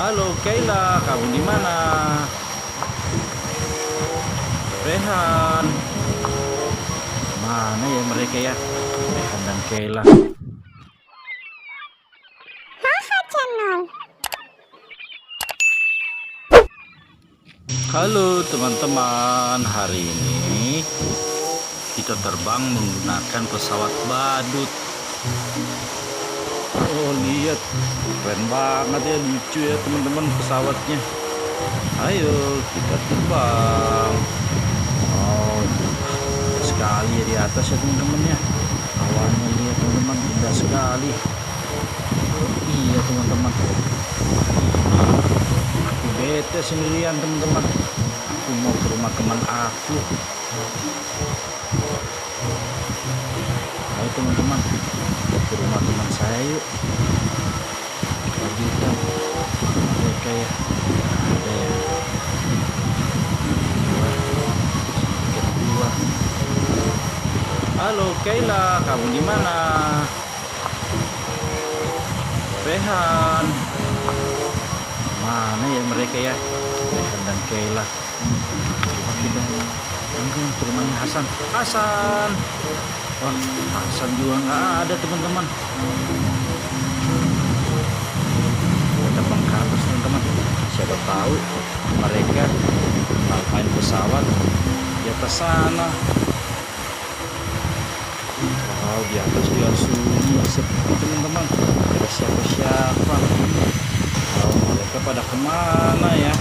Halo Kayla, kamu di mana? Rehan, mana ya mereka ya? Rehan dan Kayla. Haha channel. Halo teman-teman, hari ini kita terbang menggunakan pesawat badut. Oh lihat, keren banget ya, lucu ya teman-teman pesawatnya. Ayo kita terbang. Oh sekali ya di atas ya teman-teman ya. Awalnya lihat teman-teman, indah sekali. Iya teman-teman. Aku bete sendirian teman-teman. Aku mau ke rumah teman aku. Ayo teman-teman, ke rumah teman saya yuk. Kita mereka ya, ada ya. Kedua. Halo Kayla, kamu di mana? Rehan, mana ya mereka ya? Rehan dan Kayla. Coba kita langsung ke rumahnya Hasan. Hasan, wah Hasan juga nggak ada teman-teman. Kita terbang ke atas teman-teman. Siapa tahu mereka main pesawat di atas sana. Wow, di atas dia sunyi sepi teman-teman. Ada siapa-siapa. Oh, mereka pada kemana ya?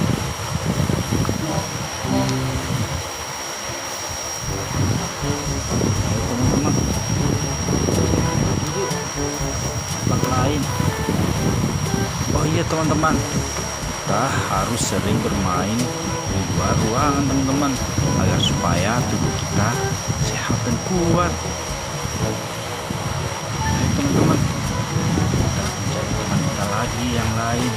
Ayo teman-teman, yuk tempat lain. Oh iya teman-teman, kita harus sering bermain di luar ruangan teman-teman, agar supaya tubuh kita sehat dan kuat. Ayo teman-teman, kita mencari teman kita lagi yang lain.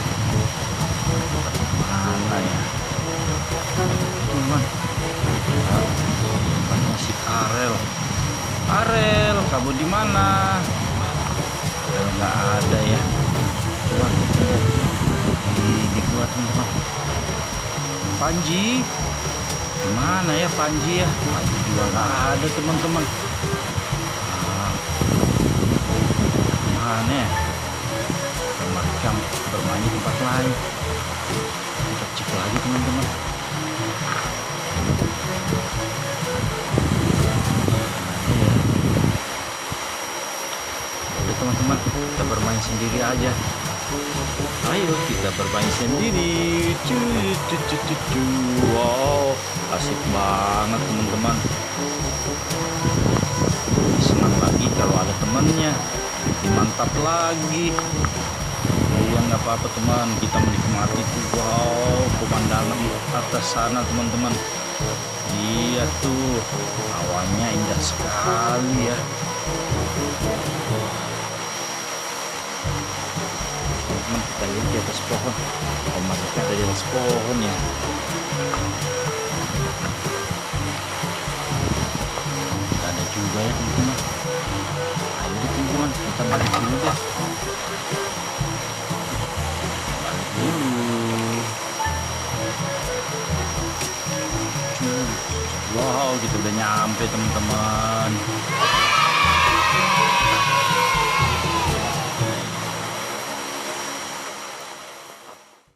Mana ya teman-teman? Tempatnya si Arel. Arel, kamu di mana? Arel nggak ada ya. Coba kita lihat di gua teman-teman. Panji, gimana ya Panji ya? Panji juga nggak ada teman-teman. Mana ya? Mereka bermain di tempat lain. Kita cek lagi teman-teman. Teman-teman, kita bermain sendiri aja. Ayo kita bermain sendiri. Wow, asik banget teman-teman. Senang lagi kalau ada temannya. Mantap lagi. Ya nggak apa-apa teman, kita menikmati tuh. Wow, pemandangan di atas sana teman-teman. Iya tuh, awannya indah sekali ya. Teman, kita lihat di atas pohon. Oh, mereka ada di atas pohon ya. Kita ada juga ya teman-teman. Ayo deh teman-teman, kita balik dulu deh. Balik dulu. Wow, kita udah nyampe teman-teman.